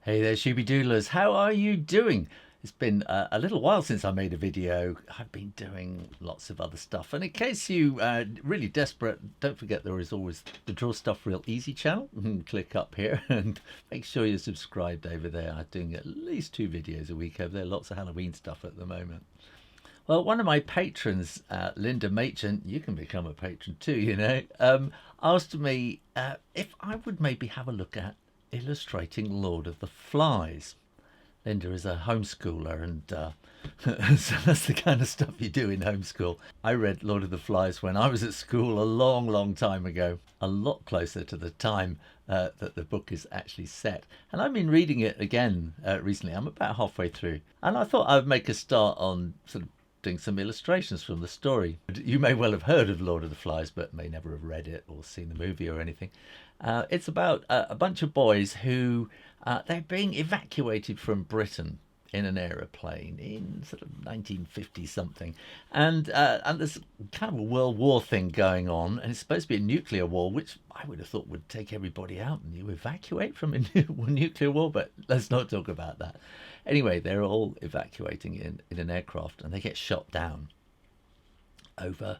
Hey there, Shooby Doodlers. How are you doing? It's been a little while since I made a video. I've been doing lots of other stuff. And in case you really desperate, don't forget there is always the Draw Stuff Real Easy channel. Click up here and make sure you're subscribed over there. I'm doing at least 2 videos a week over there. Lots of Halloween stuff at the moment. Well, one of my patrons, Linda Machen, you can become a patron too, you know, asked me if I would maybe have a look at illustrating Lord of the Flies. Linda is a homeschooler, and so that's the kind of stuff you do in homeschool. I read Lord of the Flies when I was at school a long time ago, a lot closer to the time that the book is actually set. And I've been reading it again recently. I'm about halfway through, and I thought I'd make a start on sort of doing some illustrations from the story. You may well have heard of Lord of the Flies, but may never have read it or seen the movie or anything. It's about a bunch of boys who they're being evacuated from Britain in an aeroplane in sort of 1950 something, and there's kind of a World War thing going on, and it's supposed to be a nuclear war, which I would have thought would take everybody out and you evacuate from a nuclear war, but let's not talk about that. Anyway, they're all evacuating in an aircraft, and they get shot down over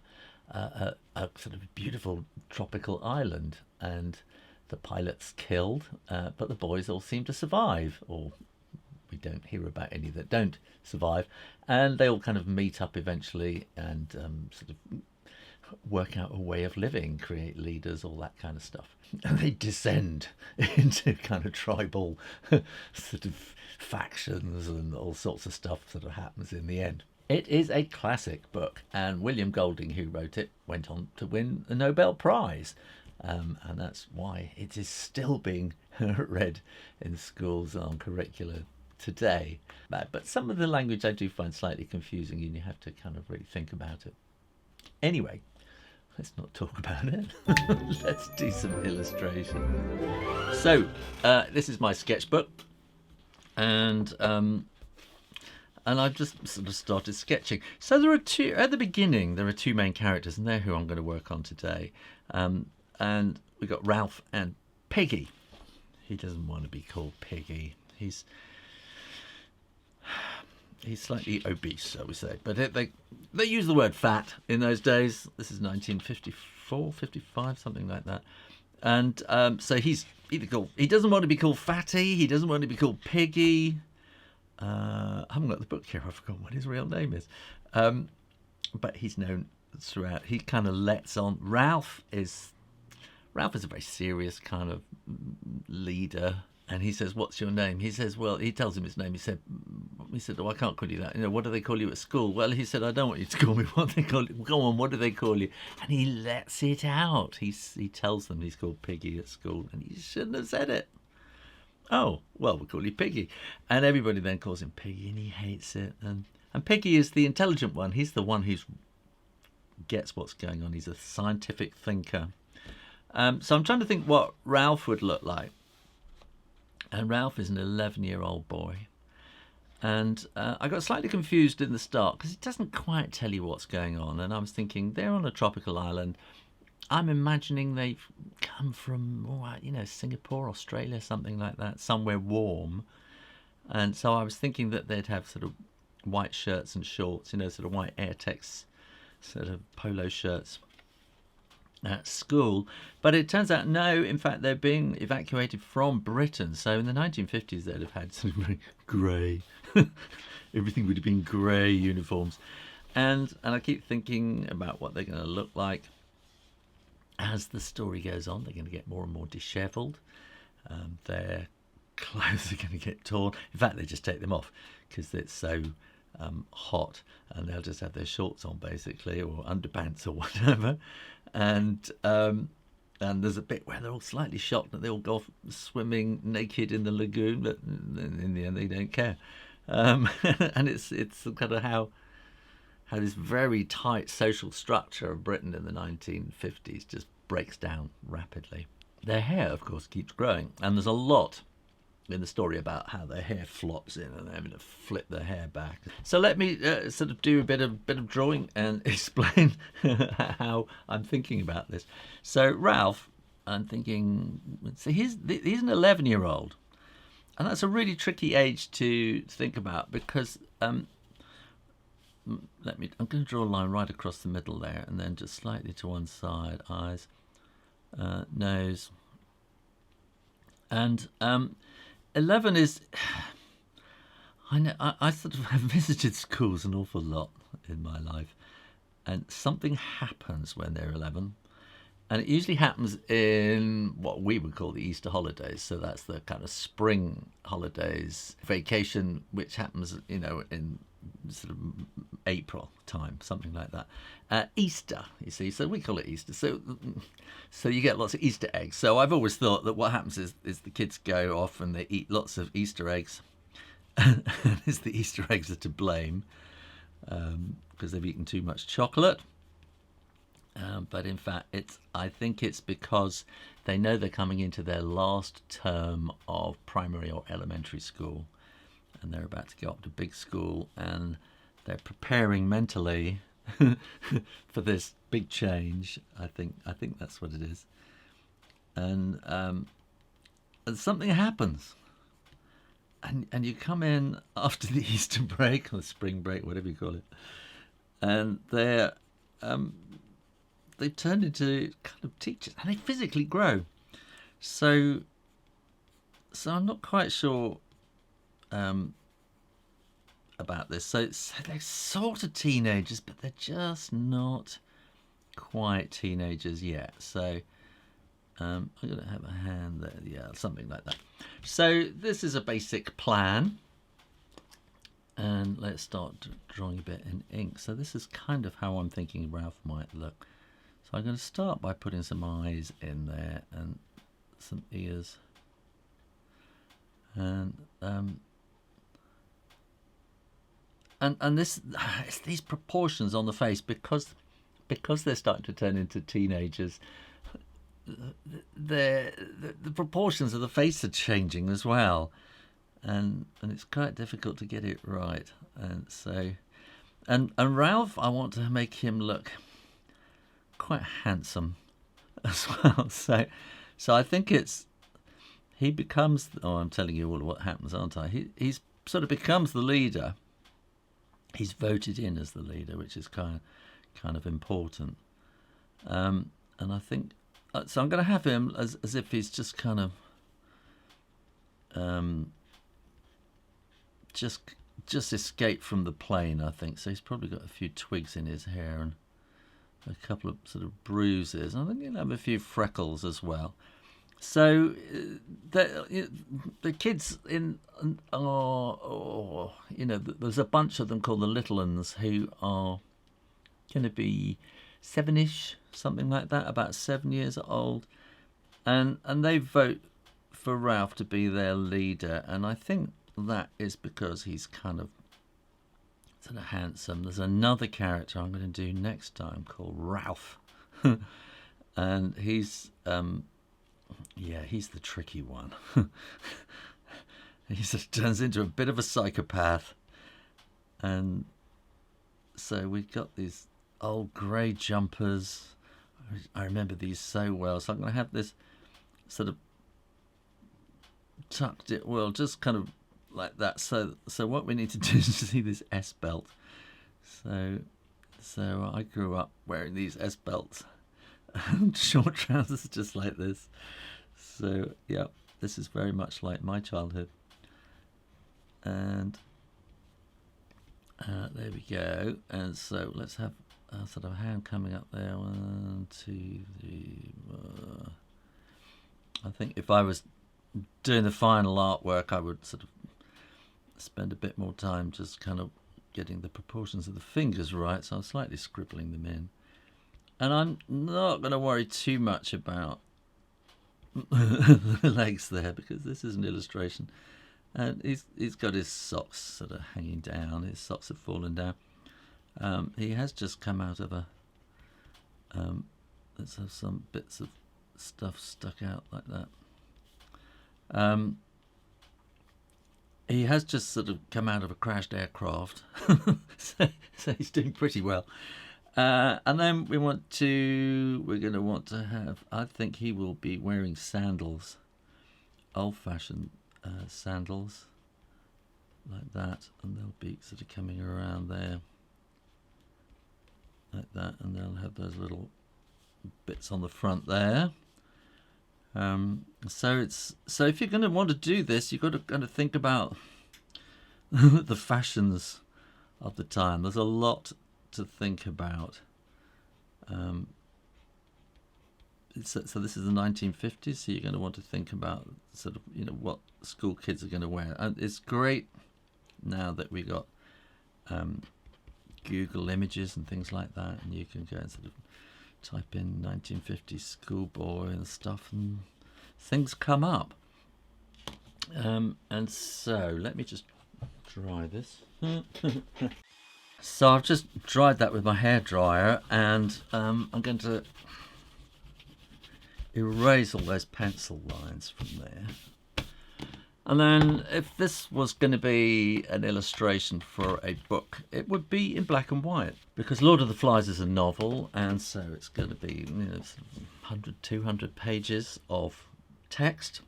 a sort of beautiful tropical island, and the pilot's killed, but the boys all seem to survive, or we don't hear about any that don't survive, and they all kind of meet up eventually and sort of work out a way of living, create leaders, all that kind of stuff. And they descend into kind of tribal sort of factions, and all sorts of stuff sort of happens in the end. It is a classic book, and William Golding, who wrote it, went on to win the Nobel Prize. And that's why it is still being read in schools on curricula today. But some of the language I do find slightly confusing, and you have to kind of really think about it. Anyway, let's not talk about it. Let's do some illustration. So this is my sketchbook, and I've just sort of started sketching. So there are two at the beginning. There are 2 main characters, and they're who I'm going to work on today. And we got Ralph and Piggy. He doesn't want to be called Piggy. He's slightly obese, I would say. But they use the word fat in those days. This is 1954, 55, something like that. And so he's either called, he doesn't want to be called Fatty. He doesn't want to be called Piggy. I haven't got the book here. I've forgotten what his real name is. But he's known throughout. He kind of lets on. Ralph is a very serious kind of leader, and he says, "What's your name?" He says, "Well," he tells him his name. He said, "Oh, I can't call you that. You know, what do they call you at school?" Well, he said, "I don't want you to call me what they call you. Go on, what do they call you?" And he lets it out. He tells them he's called Piggy at school, and he shouldn't have said it. Oh, well, we'll call you Piggy. And everybody then calls him Piggy, and he hates it. And Piggy is the intelligent one. He's the one who gets what's going on. He's a scientific thinker. So I'm trying to think what Ralph would look like. And Ralph is an 11-year-old boy. And I got slightly confused in the start because it doesn't quite tell you what's going on. And I was thinking, they're on a tropical island. I'm imagining they've come from, Singapore, Australia, something like that, somewhere warm. And so I was thinking that they'd have sort of white shirts and shorts, sort of white Airtex sort of polo shirts at school. But it turns out, no, in fact, they're being evacuated from Britain. So in the 1950s, they'd have had sort of very grey. Everything would have been grey uniforms. And I keep thinking about what they're going to look like. As the story goes on, they're going to get more and more dishevelled. Their clothes are going to get torn. In fact, they just take them off because it's so hot, and they'll just have their shorts on, basically, or underpants or whatever. And there's a bit where they're all slightly shocked that they all go off swimming naked in the lagoon, but in the end, they don't care. And it's kind of how this very tight social structure of Britain in the 1950s just breaks down rapidly. Their hair, of course, keeps growing, and there's a lot in the story about how their hair flops in and they're having to flip their hair back. So let me sort of do a bit of drawing and explain how I'm thinking about this. So Ralph, I'm thinking, so he's an 11-year-old, that's a really tricky age to think about, because I'm going to draw a line right across the middle there, and then just slightly to one side, eyes, nose, and 11 is. I know I sort of have visited schools an awful lot in my life, and something happens when they're 11. And it usually happens in what we would call the Easter holidays. So that's the kind of spring holidays, vacation, which happens, in sort of April time, something like that. Easter, you see, so we call it Easter. So you get lots of Easter eggs. So I've always thought that what happens is the kids go off and they eat lots of Easter eggs. And it's the Easter eggs are to blame, because they've eaten too much chocolate. But in fact, I think it's because they know they're coming into their last term of primary or elementary school, and they're about to go up to big school, and they're preparing mentally for this big change. I think that's what it is, and something happens, and you come in after the Easter break or spring break, whatever you call it, and they've turned into kind of teachers, and they physically grow. So I'm not quite sure about this. So they're sort of teenagers, but they're just not quite teenagers yet. So I'm going to have a hand there. Yeah, something like that. So this is a basic plan. And let's start drawing a bit in ink. So this is kind of how I'm thinking Ralph might look. So I'm going to start by putting some eyes in there and some ears, and this, it's these proportions on the face, because they're starting to turn into teenagers. The proportions of the face are changing as well, and it's quite difficult to get it right. And so and Ralph, I want to make him look quite handsome as well. So I think he becomes. Oh, I'm telling you all what happens, aren't I? He's sort of becomes the leader. He's voted in as the leader, which is kind of important. And I think so. I'm going to have him as if he's just kind of just escaped from the plane, I think. So he's probably got a few twigs in his hair and a couple of sort of bruises. I think he'll have a few freckles as well. So the kids there's a bunch of them called the little uns, who are going to be 7-ish, something like that, about 7 years old, and they vote for Ralph to be their leader, and I think that is because he's kind of sort of handsome. There's another character I'm going to do next time called Ralph, and he's the tricky one. He sort of turns into a bit of a psychopath, and so we've got these old grey jumpers. I remember these so well. So I'm going to have this sort of tucked it, well, just kind of like that. So what we need to do is to see this S belt. So I grew up wearing these S belts and short trousers just like this. So yeah, this is very much like my childhood. And there we go. And so let's have a sort of hand coming up there. 1, 2, 3. I think if I was doing the final artwork, I would sort of spend a bit more time just kind of getting the proportions of the fingers right. So I'm slightly scribbling them in. And I'm not going to worry too much about the legs there, because this is an illustration. And he's got his socks sort of hanging down. His socks have fallen down. He has just come out of a... let's have some bits of stuff stuck out like that. He has just sort of come out of a crashed aircraft. so he's doing pretty well. And then we're going to want to have... I think he will be wearing sandals. Old-fashioned sandals like that, and they'll be sort of coming around there like that, and they'll have those little bits on the front there. So if you're going to want to do this, you've got to kind of think about the fashions of the time. There's a lot to think about. So this is the 1950s, so you're going to want to think about sort of, you know, what school kids are going to wear. And it's great now that we got Google Images and things like that, and you can go and sort of type in 1950s schoolboy and stuff, and things come up. And so let me just dry this. So I've just dried that with my hairdryer, and I'm going to erase all those pencil lines from there. And then if this was going to be an illustration for a book, it would be in black and white, because Lord of the Flies is a novel, and so it's going to be, you know, 100, 200 pages of text.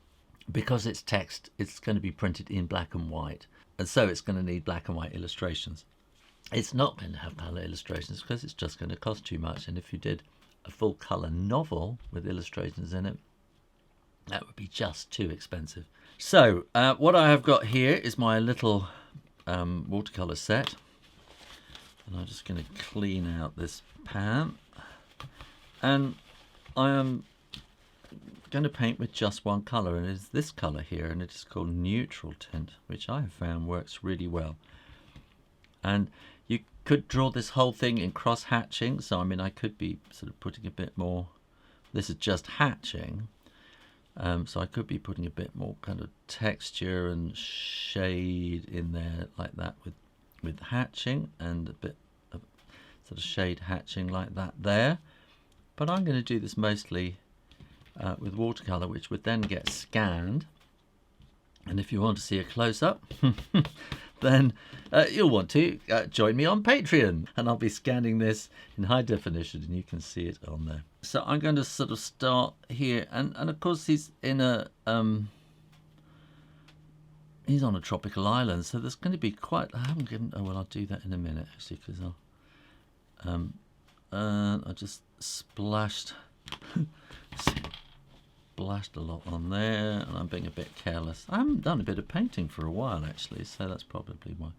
Because it's text, it's going to be printed in black and white, and so it's going to need black and white illustrations. It's not going to have colour illustrations because it's just going to cost too much, and if you did a full colour novel with illustrations in it, that would be just too expensive. So what I have got here is my little watercolour set, and I'm just going to clean out this pan, and I am going to paint with just one colour, and it is this colour here, and it is called neutral tint, which I have found works really well. And you could draw this whole thing in cross hatching, so I mean I could be sort of putting a bit more, this is just hatching, so I could be putting a bit more kind of texture and shade in there like that with hatching, and a bit of sort of shade hatching like that there. But I'm going to do this mostly with watercolour, which would then get scanned, and if you want to see a close-up then you'll want to join me on Patreon, and I'll be scanning this in high definition and you can see it on there. So I'm going to sort of start here, and of course he's in a he's on a tropical island, so there's going to be quite, I haven't given, oh well, I'll do that in a minute actually, because I just splashed a lot on there, and I'm being a bit careless. I haven't done a bit of painting for a while actually, so that's probably why.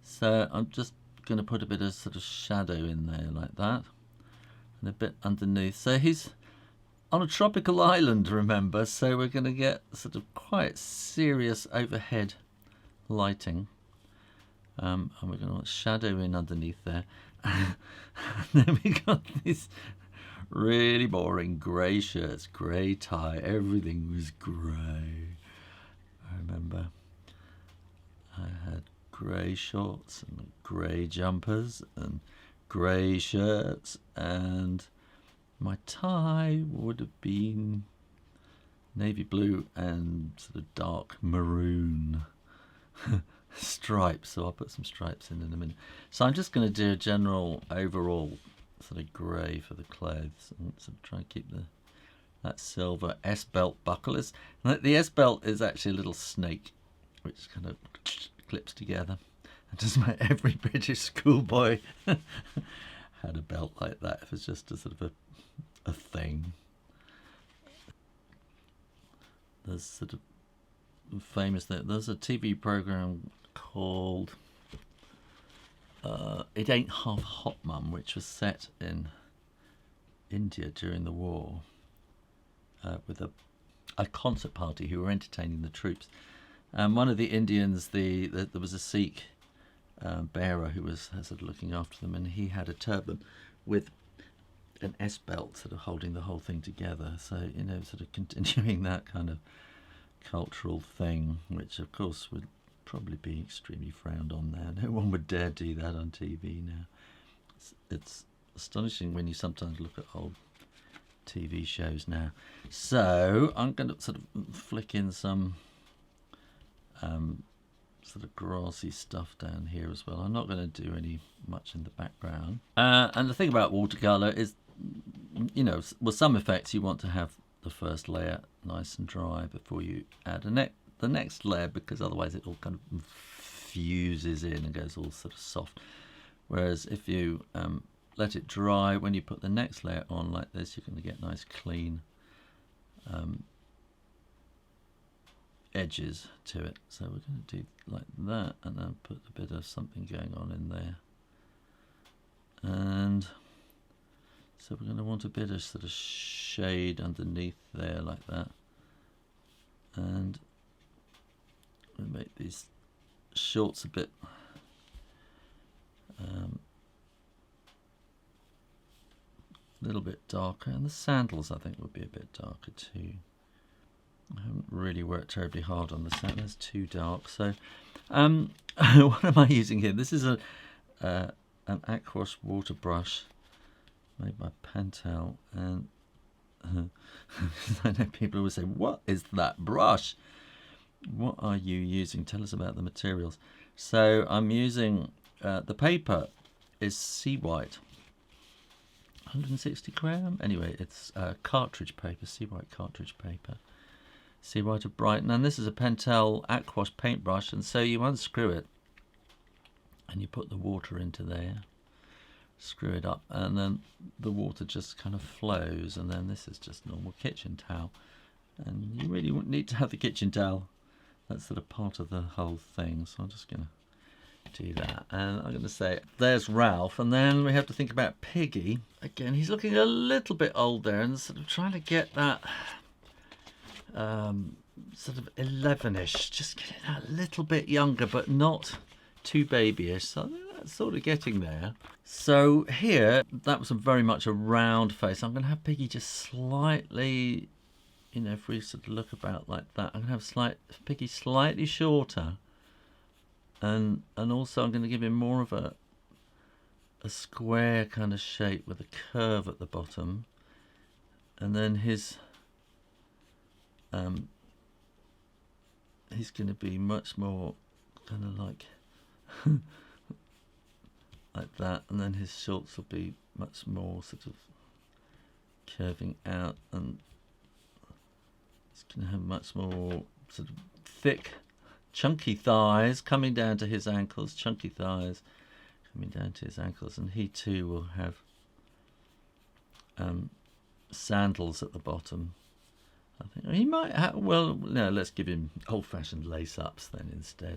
So I'm just going to put a bit of sort of shadow in there like that, and a bit underneath. So he's on a tropical island, remember, so we're going to get sort of quite serious overhead lighting, and we're going to want shadow in underneath there. And then we got these really boring grey shirts, grey tie, everything was grey. I remember I had grey shorts and grey jumpers and grey shirts, and my tie would have been navy blue and sort of dark maroon stripes, so I'll put some stripes in a minute. So I'm just going to do a general overall sort of grey for the clothes, and sort of try and keep that silver S-belt buckle. The S-belt is actually a little snake which kind of clips together, and just about every British schoolboy had a belt like that. It was just a sort of a thing. There's sort of famous that there's a TV program called It Ain't Half Hot Mum, which was set in India during the war, with a concert party who were entertaining the troops. And one of the Indians, there was a Sikh bearer who was sort of looking after them, and he had a turban with an S-belt sort of holding the whole thing together. So, you know, sort of continuing that kind of cultural thing, which of course would probably be extremely frowned on now. No one would dare do that on TV now. It's astonishing when you sometimes look at old TV shows now. So I'm going to sort of flick in some sort of grassy stuff down here as well. I'm not going to do much in the background. And the thing about watercolour is, you know, with some effects you want to have the first layer nice and dry before you add. And the next layer, because otherwise it all kind of fuses in and goes all sort of soft. Whereas if you let it dry, when you put the next layer on like this, you're going to get nice clean edges to it. So we're going to do like that, and then put a bit of something going on in there. And so we're going to want a bit of sort of shade underneath there like that. And we'll make these shorts a bit little bit darker, and the sandals I think would be a bit darker too. I haven't really worked terribly hard on the sandals, that's too dark. So what am I using here? This is an Aquash water brush made by Pentel, and I know people always say, what is that brush? What are you using? Tell us about the materials. So I'm using, the paper is Seawhite, 160 gram. Anyway, it's cartridge paper, Seawhite cartridge paper. Seawhite of Brighton. And this is a Pentel Aquash paintbrush. And so you unscrew it and you put the water into there. Screw it up, and then the water just kind of flows, and then this is just normal kitchen towel. And you really need to have the kitchen towel. That's sort of part of the whole thing. So I'm just going to do that. And I'm going to say, there's Ralph. And then we have to think about Piggy. Again, he's looking a little bit old there, and sort of trying to get that sort of 11ish. Just get it that little bit younger, but not too babyish. So that's sort of getting there. So here, that was very much a round face. I'm going to have Piggy just slightly, you know, if we sort of look about like that, I'm going to have Piggy slightly shorter, and also I'm going to give him more of a square kind of shape with a curve at the bottom, and then he's going to be much more kind of like like that, and then his shorts will be much more sort of curving out, and he's going to have much more sort of thick, chunky thighs coming down to his ankles, chunky thighs coming down to his ankles, and he too will have sandals at the bottom. I think he might have, well, no, let's give him old-fashioned lace-ups then instead.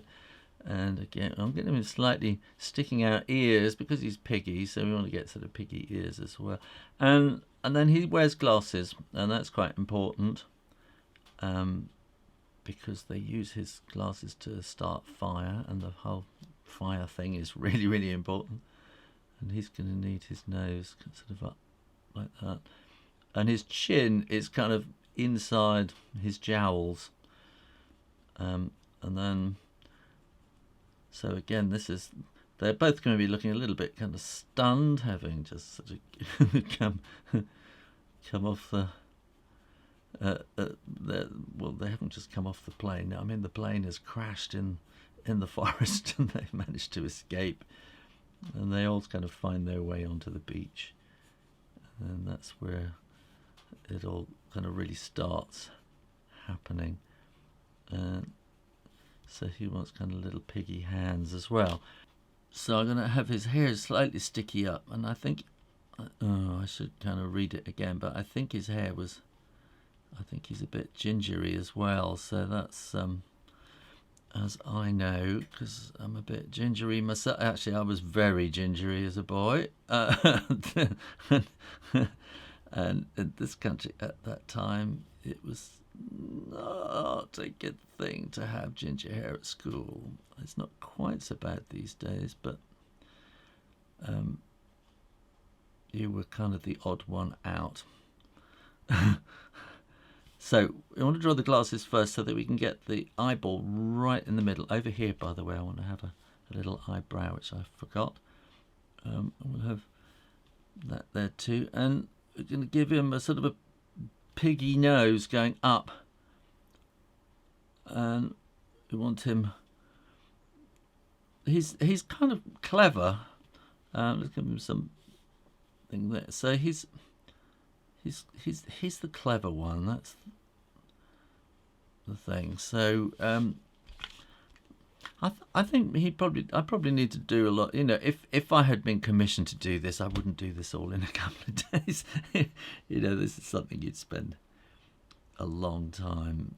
And again, I'm getting him slightly sticking out ears because he's Piggy, so we want to get sort of Piggy ears as well. And then he wears glasses, and that's quite important, because they use his glasses to start fire, and the whole fire thing is really, really important. And he's going to need his nose sort of up like that. And his chin is kind of inside his jowls. And then... So again, they're both going to be looking a little bit kind of stunned, having just sort of come off the, well, they haven't just come off the plane. I mean, the plane has crashed in the forest, and they've managed to escape, and they all kind of find their way onto the beach, and that's where it all kind of really starts happening. So he wants kind of little Piggy hands as well. So I'm going to have his hair slightly sticky up, and I think, I should kind of read it again, but I think his hair was, I think he's a bit gingery as well. So that's, as I know, because I'm a bit gingery myself. Actually, I was very gingery as a boy. And in this country at that time, it was not a good thing to have ginger hair at school. It's not quite so bad these days, but you were kind of the odd one out. So we want to draw the glasses first so that we can get the eyeball right in the middle. Over here, by the way, I want to have a little eyebrow, which I forgot. We'll have that there too, and we're going to give him a sort of a Piggy nose going up, and we want him, he's kind of clever. Let's give him something there. So he's the clever one. the thing. So I think I probably need to do a lot. You know, if I had been commissioned to do this, I wouldn't do this all in a couple of days. You know, this is something you'd spend a long time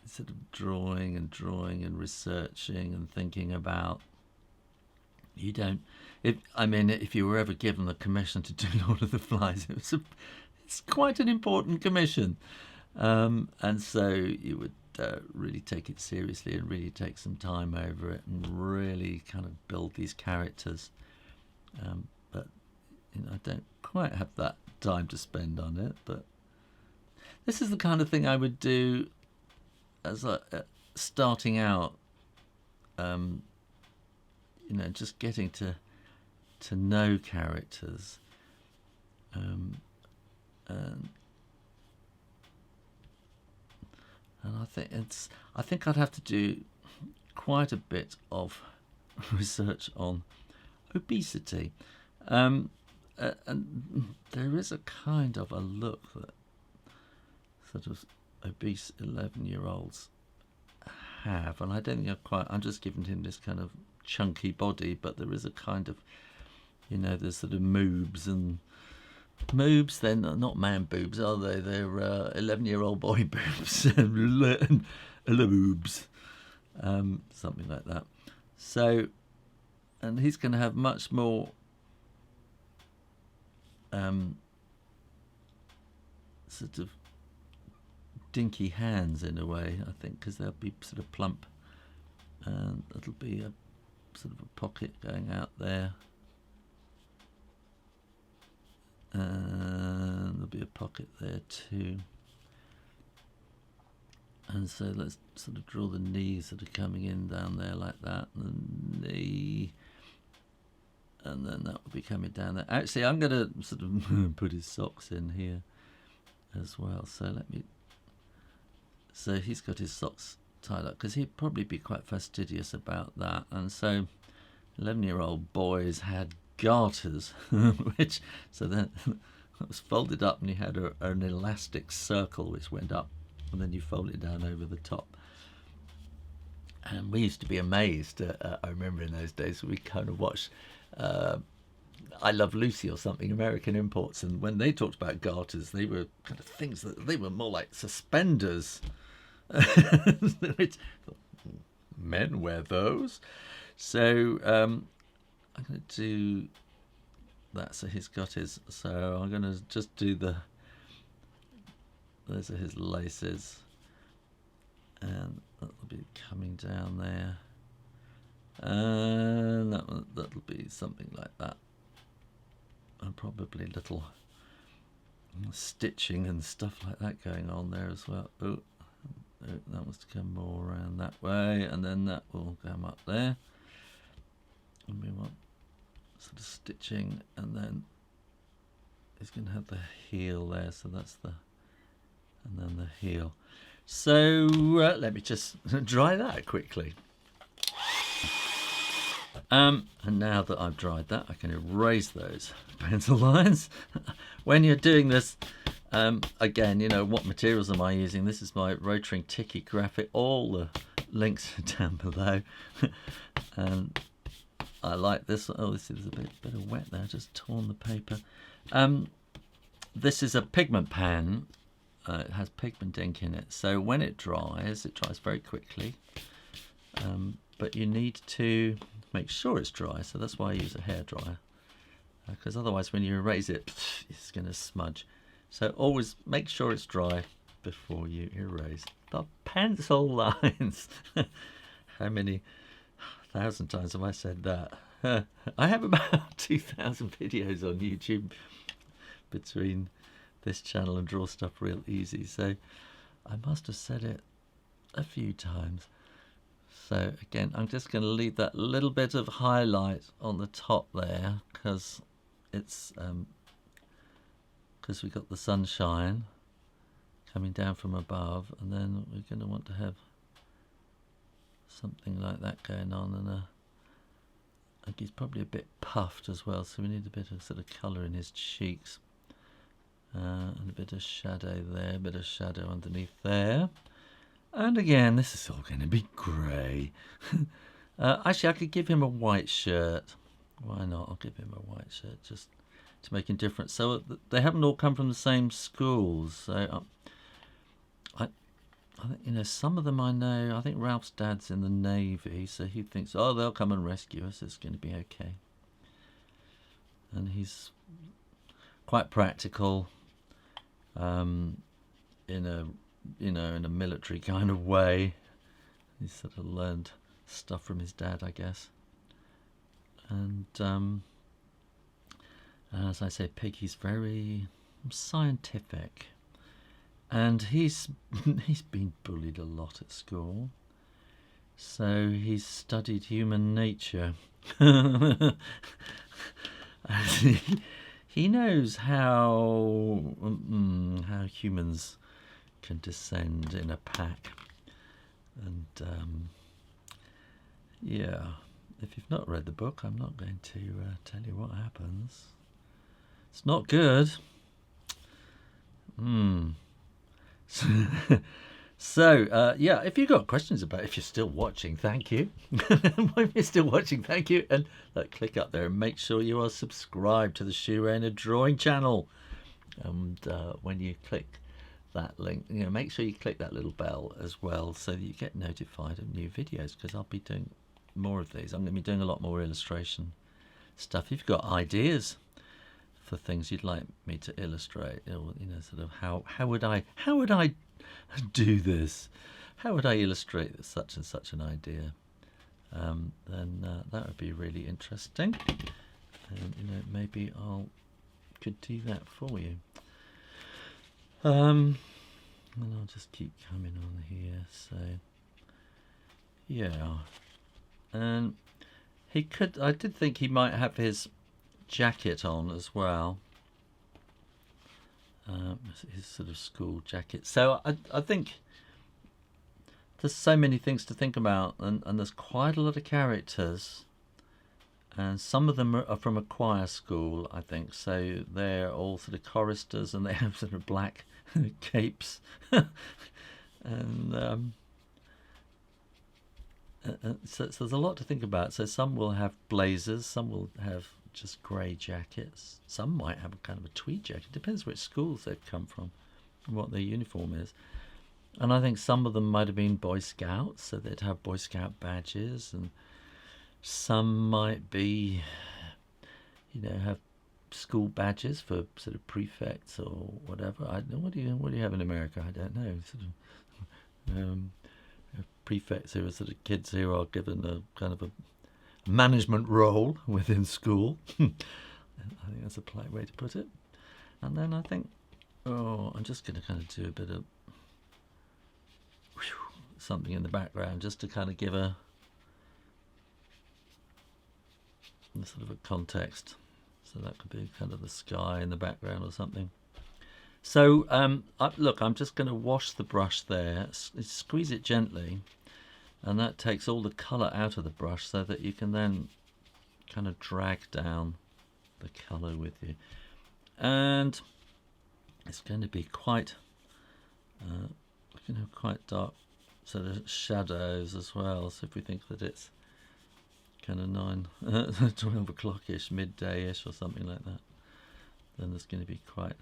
sort of drawing and researching and thinking about. You don't. If you were ever given the commission to do Lord of the Flies, it's quite an important commission, and so you would really take it seriously and really take some time over it and really kind of build these characters. But you know, I don't quite have that time to spend on it. But this is the kind of thing I would do as starting out. You know, just getting to know characters, and I think I'd have to do quite a bit of research on obesity, and there is a kind of a look that sort of obese 11-year-olds have, and I don't think I'm just giving him this kind of chunky body, but there is a kind of, you know, there's sort of moobs. They're not man boobs, are they? They're 11-year-old boy boobs and boobs, something like that. So, and he's going to have much more sort of dinky hands in a way, I think, because they'll be sort of plump, and it'll be a sort of a pocket going out there, and there'll be a pocket there too, and so let's sort of draw the knees that are coming in down there like that, and the knee, and then that will be coming down there. Actually, I'm going to sort of put his socks in here as well, so he's got his socks tied up because he'd probably be quite fastidious about that. And so 11-year-old boys had garters, which so then it was folded up, and you had an elastic circle which went up, and then you fold it down over the top. And we used to be amazed. I remember in those days we kind of watched I Love Lucy or something, American imports, and when they talked about garters, they were kind of things that they were more like suspenders. Men wear those. So I'm going to do that. So he's got his. So I'm going to just do those are his laces, and that'll be coming down there, and that'll be something like that, and probably little stitching and stuff like that going on there as well. Oh, that wants to come more around that way, and then that will come up there, and we want sort of stitching, and then he's going to have the heel there, so that's the, and then the heel. So let me just dry that quickly. And now that I've dried that, I can erase those pencil lines. When you're doing this, again, you know, what materials am I using? This is my Rotring Tikky graphic. All the links are down below. And I like this. Oh, this is a bit of wet there. Just torn the paper. This is a pigment pan. It has pigment ink in it. So when it dries very quickly. But you need to make sure it's dry. So that's why I use a hairdryer. Because otherwise when you erase it, it's going to smudge. So always make sure it's dry before you erase the pencil lines. How many 1,000 times have I said that? I have about 2,000 videos on YouTube between this channel and Draw Stuff Real Easy. So I must have said it a few times. So again, I'm just going to leave that little bit of highlight on the top there because it's because we got the sunshine coming down from above, and then we're going to want to have something like that going on, and I think he's probably a bit puffed as well, so we need a bit of sort of colour in his cheeks. And a bit of shadow there, a bit of shadow underneath there. And again, this is all going to be grey. Actually, I could give him a white shirt. Why not? I'll give him a white shirt just to make a difference. So they haven't all come from the same schools. So I think, you know, some of them I know. I think Ralph's dad's in the Navy, so he thinks, oh, they'll come and rescue us. It's going to be okay. And he's quite practical, in a, you know, in a military kind of way. He's sort of learned stuff from his dad, I guess. And as I say, Piggy's very scientific, and he's been bullied a lot at school, so he's studied human nature. He knows how humans can descend in a pack, and yeah, if you've not read the book, I'm not going to tell you what happens. It's not good. So yeah, if you've got questions about, if you're still watching, thank you. If you're still watching, thank you. And click up there and make sure you are subscribed to the Shoo Rayner drawing channel. And when you click that link, you know, make sure you click that little bell as well, so that you get notified of new videos, because I'll be doing more of these. I'm going to be doing a lot more illustration stuff. If you've got ideas for things you'd like me to illustrate, or, you know, sort of how would I do this? How would I illustrate such and such an idea? Then that would be really interesting, and, you know, maybe could do that for you. And I'll just keep coming on here. So yeah, and I did think he might have his jacket on as well, his sort of school jacket. So I think there's so many things to think about, and there's quite a lot of characters, and some of them are from a choir school, I think, so they're all sort of choristers, and they have sort of black capes. And so there's a lot to think about. So some will have blazers, some will have just grey jackets, some might have a kind of a tweed jacket. Depends which schools they've come from and what their uniform is. And I think some of them might have been Boy Scouts, so they'd have Boy Scout badges, and some might be, you know, have school badges for sort of prefects or whatever. I don't know, what do you have in America? I don't know. Sort of prefects who are sort of kids who are given a kind of a management role within school. I think that's a polite way to put it. And then I think, I'm just going to kind of do a bit of something in the background, just to kind of give a sort of a context. So that could be kind of the sky in the background or something. So look, I'm just going to wash the brush there, squeeze it gently, and that takes all the colour out of the brush, so that you can then kind of drag down the colour with you. And it's going to be quite quite dark sort of shadows as well. So if we think that it's kind of 12 o'clock-ish, midday-ish or something like that, then there's going to be quite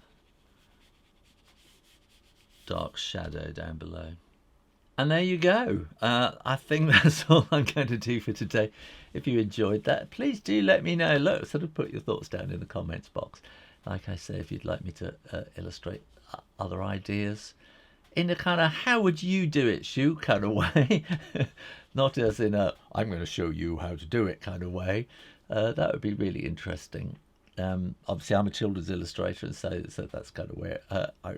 dark shadow down below. And there you go. I think that's all I'm going to do for today. If you enjoyed that, please do let me know. Look, sort of put your thoughts down in the comments box. Like I say, if you'd like me to illustrate other ideas in a kind of how would you do it, Shoo, kind of way. Not as in a I'm going to show you how to do it kind of way. That would be really interesting. Obviously, I'm a children's illustrator, and so that's kind of where I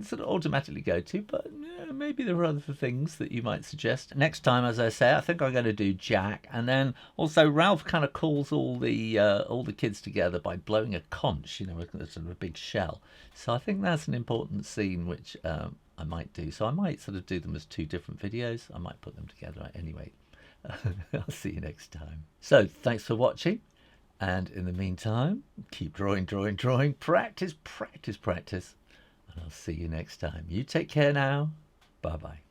sort of automatically go to, but maybe there are other things that you might suggest. Next time, as I say, I think I'm going to do Jack, and then also Ralph kind of calls all the kids together by blowing a conch, you know, a sort of a big shell. So I think that's an important scene which I might do. So I might sort of do them as two different videos. I might put them together anyway. I'll see you next time. So thanks for watching, And in the meantime, keep drawing, drawing, drawing. Practice, practice, practice. And I'll see you next time. You take care now. Bye-bye.